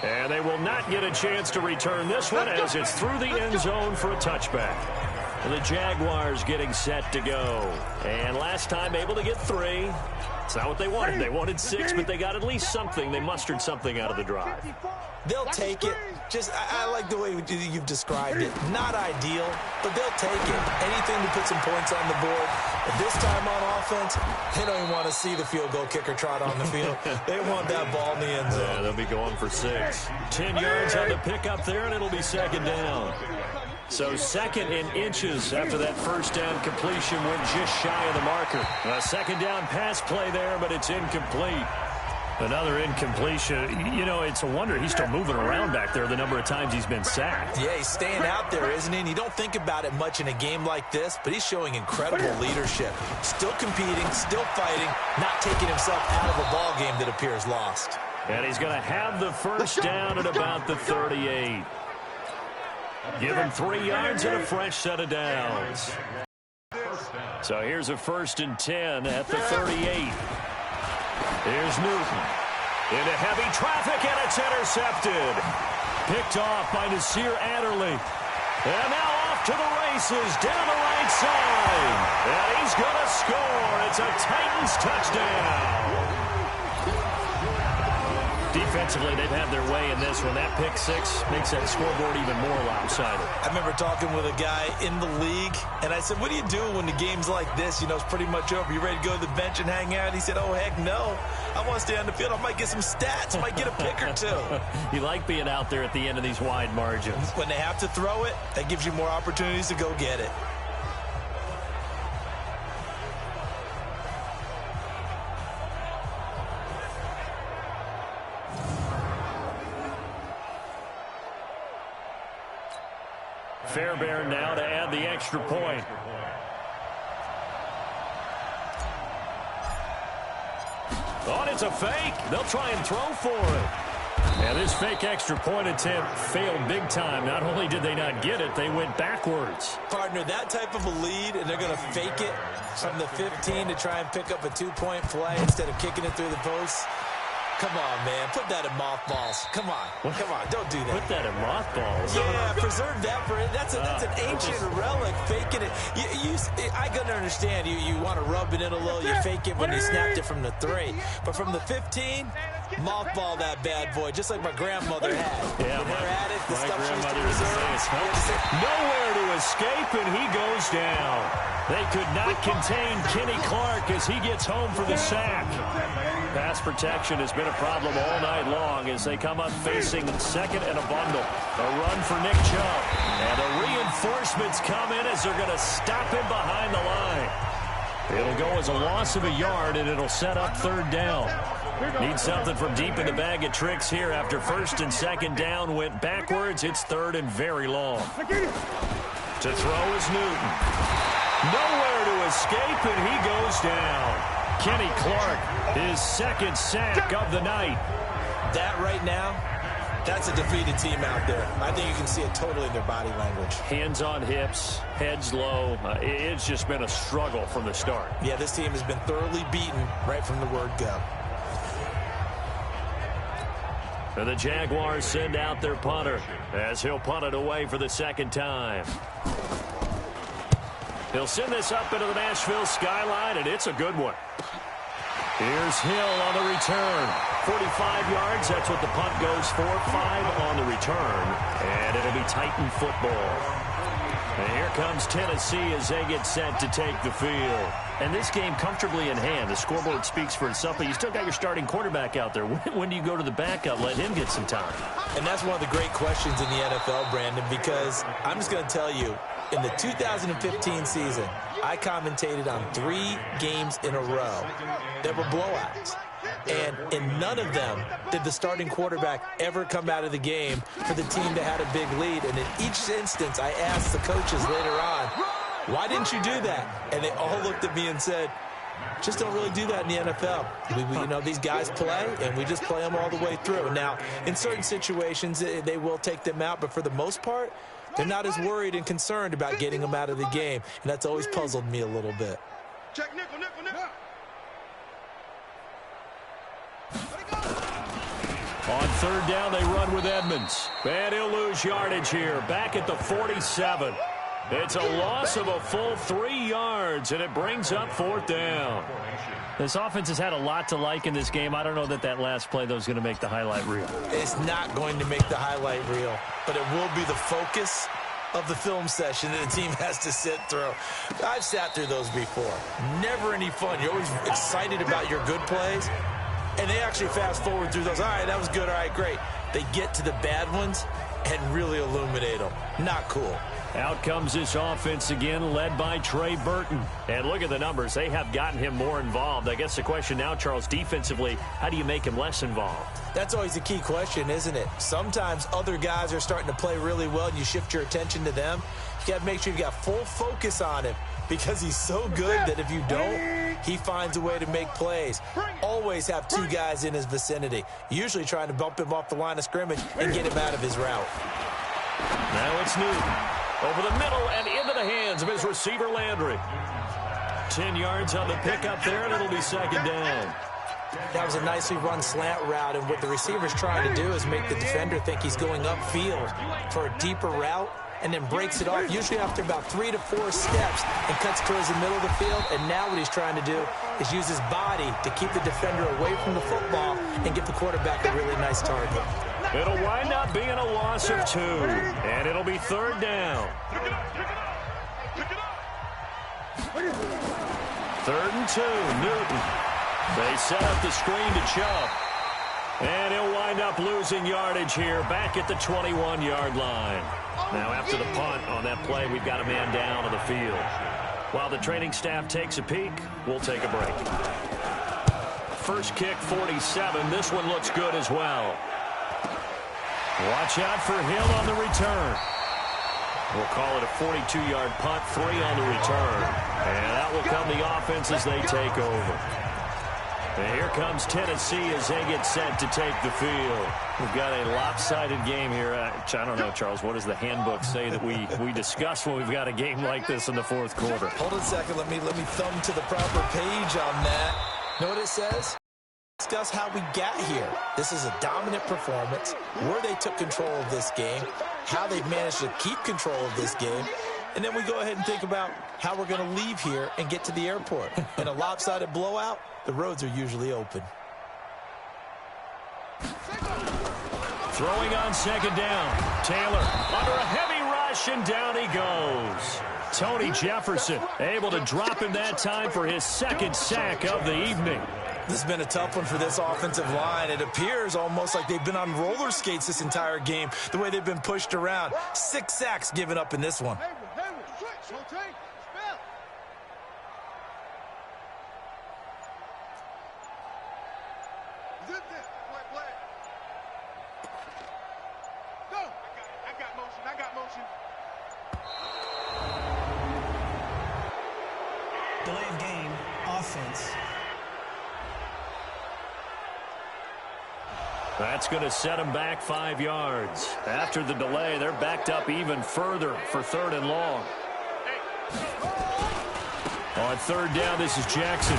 And they will not get a chance to return this one as it's through the end zone for a touchback. The Jaguars getting set to go. And last time able to get 3. It's not what they wanted. They wanted 6, but they got at least something. They mustered something out of the drive. They'll take it. I like the way you've described it. Not ideal, but they'll take it. Anything to put some points on the board. But this time on offense, they don't even want to see the field goal kicker trot on the field. They want that ball in the end zone. Yeah, they'll be going for 6. 10 yards on the pickup there, and it'll be 2nd down. So 2nd and inches after that first down completion went just shy of the marker. A 2nd down pass play there, but it's incomplete. Another incompletion. You know, it's a wonder he's still moving around back there the number of times he's been sacked. Yeah, he's staying out there, isn't he? And you don't think about it much in a game like this, but he's showing incredible leadership. Still competing, still fighting, not taking himself out of a ball game that appears lost. And he's going to have the first down at about the 38. Give him 3 yards and a fresh set of downs. So here's a 1st and 10 at the 38. Here's Newton. Into heavy traffic, and it's intercepted. Picked off by Nasir Adderley. And now off to the races, down the right side. And he's going to score. It's a Titans touchdown. Defensively, they've had their way in this one. That pick six makes that scoreboard even more lopsided. I remember talking with a guy in the league, and I said, what do you do when the game's like this? You know, it's pretty much over. You ready to go to the bench and hang out? He said, oh, heck no. I want to stay on the field. I might get some stats. I might get a pick or two. You like being out there at the end of these wide margins. When they have to throw it, that gives you more opportunities to go get it. Fairbairn now to add the extra point. Oh, and it's a fake. They'll try and throw for it. And this fake extra point attempt failed big time. Not only did they not get it, they went backwards. Partner, that type of a lead, and they're going to fake it from the 15 to try and pick up a 2-point play instead of kicking it through the post. Come on, man. Put that in mothballs. Come on. Come on. Don't do that. Put that in mothballs. Yeah, preserve that for it. That's an ancient relic. Faking it. I can understand. You want to rub it in a little. You fake it when you snapped it from the 3. But from the 15, mothball that bad boy, just like my grandmother had. Yeah, her at it, the my stuff she used to grandmother preserve. Nowhere to escape, and he goes down. They could not contain Kenny Clark as he gets home for the sack. Pass protection has been a problem all night long as they come up facing second and a bundle. A run for Nick Chubb. And the reinforcements come in as they're going to stop him behind the line. It'll go as a loss of a yard, and it'll set up third down. Need something from deep in the bag of tricks here after first and second down went backwards. It's third and very long. To throw is Newton. Nowhere to escape, and he goes down. Kenny Clark, his second sack of the night. That right now, that's a defeated team out there. I think you can see it totally in their body language. Hands on hips, heads low. It's just been a struggle from the start. Yeah, this team has been thoroughly beaten right from the word go. And the Jaguars send out their punter as he'll punt it away for the second time. He'll send this up into the Nashville skyline, and it's a good one. Here's Hill on the return. 45 yards, that's what the punt goes for. 5 on the return, and it'll be Titan football. And here comes Tennessee as they get set to take the field. And this game comfortably in hand. The scoreboard speaks for itself, but you still got your starting quarterback out there. When do you go to the backup? Let him get some time. And that's one of the great questions in the NFL, Brandon, because I'm just going to tell you, in the 2015 season, I commentated on 3 games in a row that were blowouts. And in none of them did the starting quarterback ever come out of the game for the team that had a big lead. And in each instance, I asked the coaches later on, why didn't you do that? And they all looked at me and said, just don't really do that in the NFL. You know, these guys play, and we just play them all the way through. Now, in certain situations, they will take them out, but for the most part, they're not as worried and concerned about getting them out of the game. And that's always puzzled me a little bit. Check nickel, nickel, nickel. On third down, they run with Edmonds. And he'll lose yardage here. Back at the 47. It's a loss of a full 3 yards, and it brings up fourth down. This offense has had a lot to like in this game. I don't know that last play, though, is going to make the highlight reel. It's not going to make the highlight reel, but it will be the focus of the film session that the team has to sit through. I've sat through those before. Never any fun. You're always excited about your good plays, and they actually fast forward through those. All right, that was good. All right, great. They get to the bad ones and really illuminate them. Not cool. Out comes this offense again, led by Trey Burton. And look at the numbers. They have gotten him more involved. I guess the question now, Charles, defensively, how do you make him less involved? That's always the key question, isn't it? Sometimes other guys are starting to play really well, and you shift your attention to them. You got to make sure you got full focus on him because he's so good that if you don't, he finds a way to make plays. Always have 2 guys in his vicinity, usually trying to bump him off the line of scrimmage and get him out of his route. Now it's Newton. Over the middle and into the hands of his receiver, Landry. 10 yards on the pickup there, and it'll be second down. That was a nicely run slant route, and what the receiver's trying to do is make the defender think he's going upfield for a deeper route, and then breaks it off, usually after about 3 to 4 steps, and cuts towards the middle of the field. And now what he's trying to do is use his body to keep the defender away from the football and give the quarterback a really nice target. It'll wind up being a loss of 2, and it'll be 3rd down. 3rd and 2, Newton. They set up the screen to Chubb. And he'll wind up losing yardage here back at the 21-yard line. Now after the punt on that play, we've got a man down on the field. While the training staff takes a peek, we'll take a break. First kick, 47. This one looks good as well. Watch out for Hill on the return. We'll call it a 42-yard punt, 3 on the return. And that will come the offense as they take over. And here comes Tennessee as they get set to take the field. We've got a lopsided game here. I don't know, Charles, what does the handbook say that we discuss when we've got a game like this in the 4th quarter? Hold on a second. Let me thumb to the proper page on that. Know what it says? Discuss how we got here. This is a dominant performance, where they took control of this game, how they've managed to keep control of this game, and then we go ahead and think about how we're going to leave here and get to the airport. In a lopsided blowout, the roads are usually open. Throwing on 2nd down. Taylor under a heavy rush, and down he goes. Tony Jefferson able to drop him that time for his 2nd sack of the evening. This has been a tough one for this offensive line. It appears almost like they've been on roller skates this entire game, the way they've been pushed around. 6 sacks given up in this one. Delay of game, offense. That's going to set them back 5 yards. After the delay, they're backed up even further for 3rd and long. On 3rd down, this is Jackson.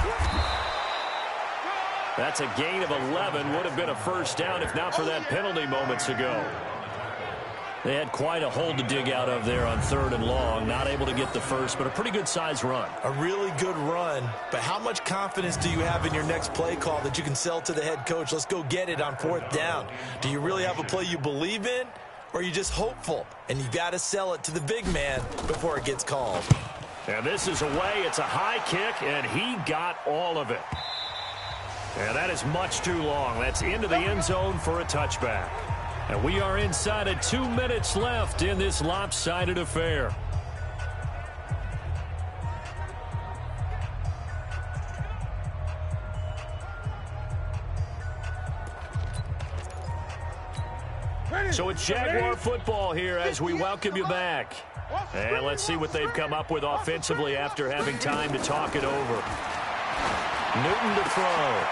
That's a gain of 11. Would have been a 1st down if not for that penalty moments ago. They had quite a hole to dig out of there on 3rd and long. Not able to get the 1st, but a pretty good size run. A really good run, but how much confidence do you have in your next play call that you can sell to the head coach? Let's go get it on 4th down. Do you really have a play you believe in, or are you just hopeful? And you got to sell it to the big man before it gets called. And this is away. It's a high kick, and he got all of it. And that is much too long. That's into the end zone for a touchback. And we are inside of 2 minutes left in this lopsided affair. So it's Jaguar football here as we welcome you back. And let's see what they've come up with offensively after having time to talk it over. Newton to throw.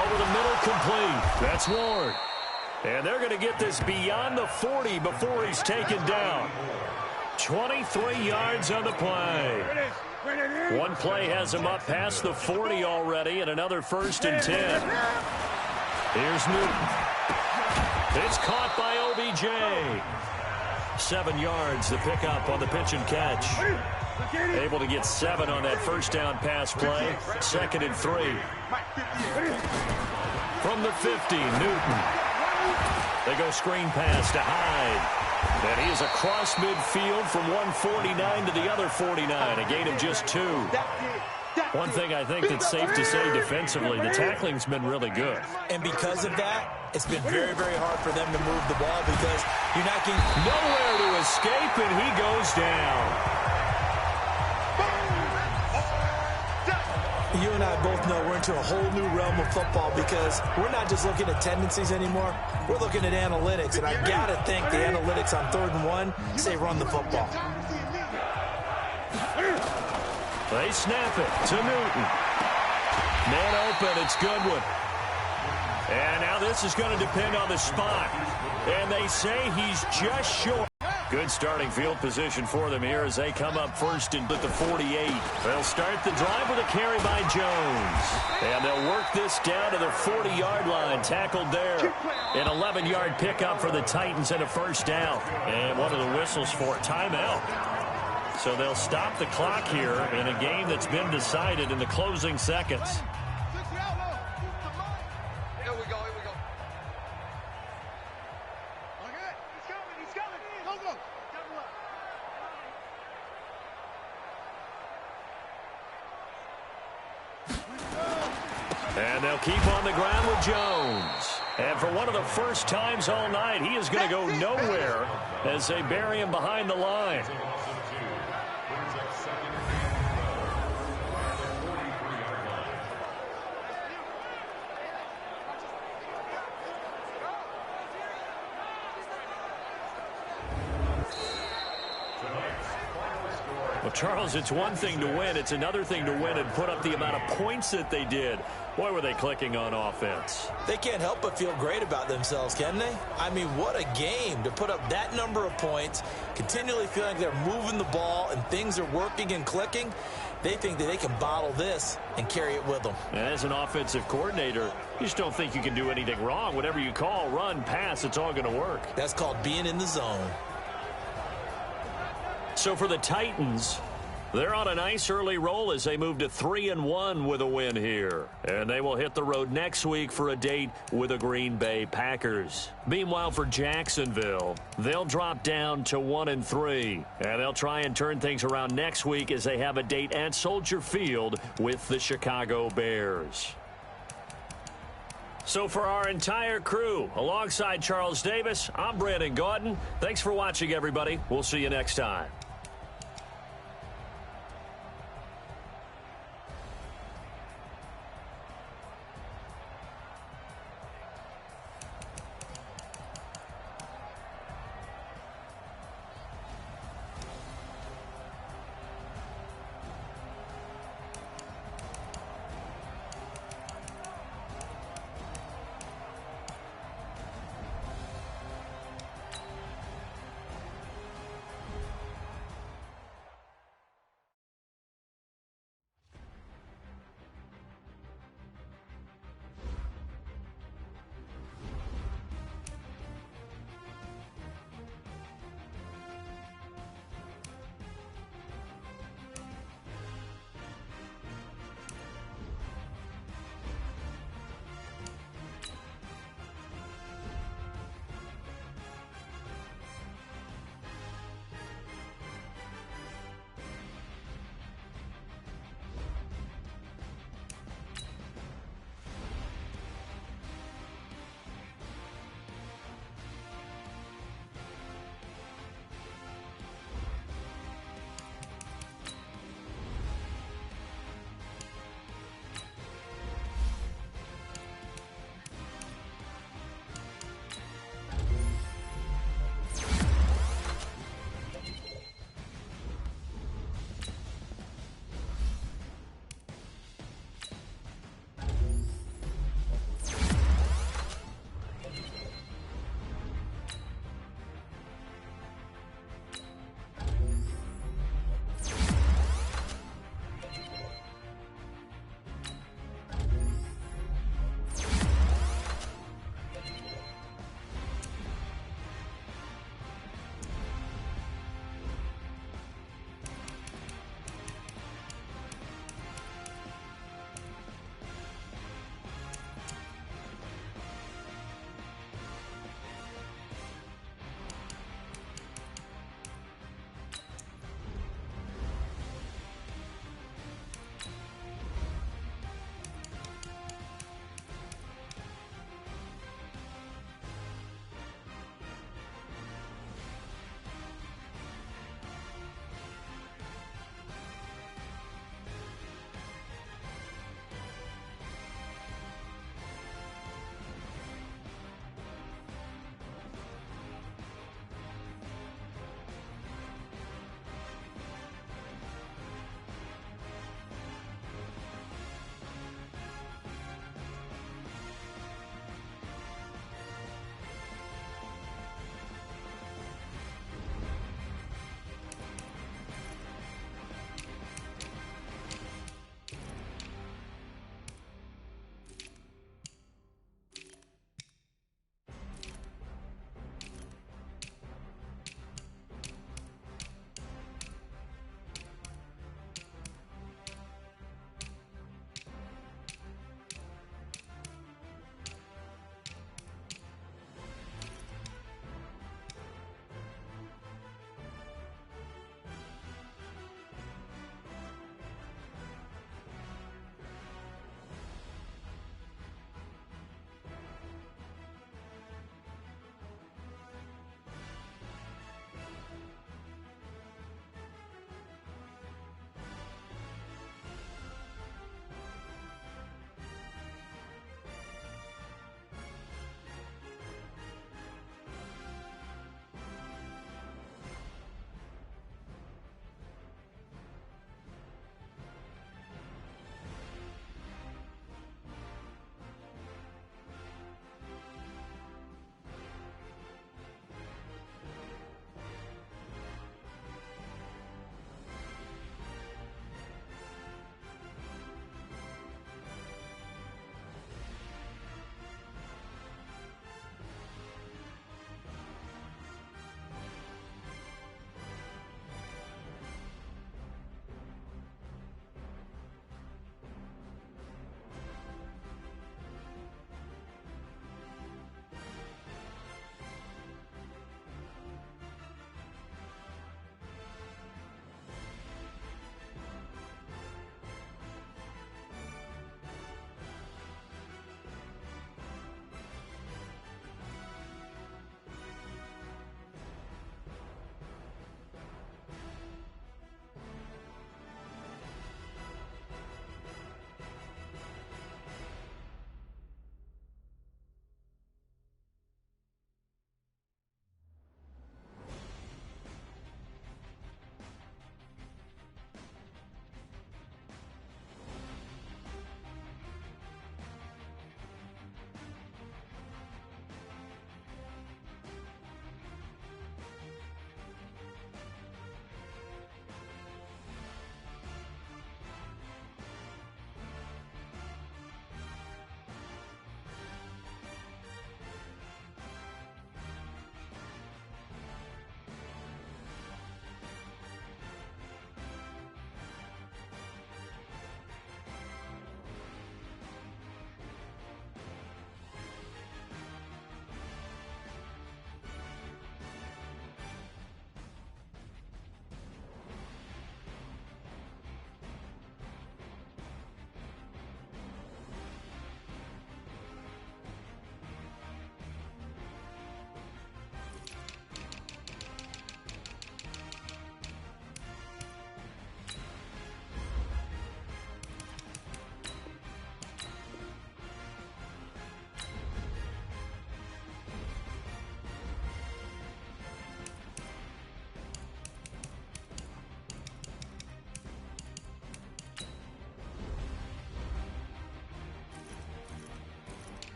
Over the middle, complete. That's Ward. And they're going to get this beyond the 40 before he's taken down. 23 yards on the play. One play has him up past the 40 already, and another 1st and 10. Here's Newton. It's caught by OBJ. 7 yards, the pickup on the pitch and catch. Able to get 7 on that 1st down pass play. 2nd and 3. From the 50, Newton. They go screen pass to Hyde. And he is across midfield from 149 to the other 49. A gain of just 2. One thing I think that's safe to say defensively, the tackling's been really good. And because of that, it's been very, very hard for them to move the ball because you're not getting nowhere to escape, and he goes down. You and I both know we're into a whole new realm of football because we're not just looking at tendencies anymore. We're looking at analytics, and I got to think the analytics on 3rd and 1 say run the football. They snap it to Newton. Man open, it's Goodwin. And now this is going to depend on the spot. And they say he's just short. Good starting field position for them here as they come up first and at the 48. They'll start the drive with a carry by Jones. And they'll work this down to the 40-yard line. Tackled there. An 11-yard pickup for the Titans and a first down. And one of the whistles for timeout. So they'll stop the clock here in a game that's been decided in the closing seconds. And they'll keep on the ground with Jones. And for one of the first times all night, he is going to go nowhere as they bury him behind the line. Well, Charles, it's one thing to win. It's another thing to win and put up the amount of points that they did. Boy, were they clicking on offense. They can't help but feel great about themselves, can they? I mean, what a game to put up that number of points, continually feeling they're moving the ball and things are working and clicking. They think that they can bottle this and carry it with them. And as an offensive coordinator, you just don't think you can do anything wrong. Whatever you call, run, pass, it's all going to work. That's called being in the zone. So for the Titans, they're on a nice early roll as they move to 3-1 with a win here. And they will hit the road next week for a date with the Green Bay Packers. Meanwhile, for Jacksonville, they'll drop down to 1-3. And they'll try and turn things around next week as they have a date at Soldier Field with the Chicago Bears. So for our entire crew, alongside Charles Davis, I'm Brandon Gaudin. Thanks for watching, everybody. We'll see you next time.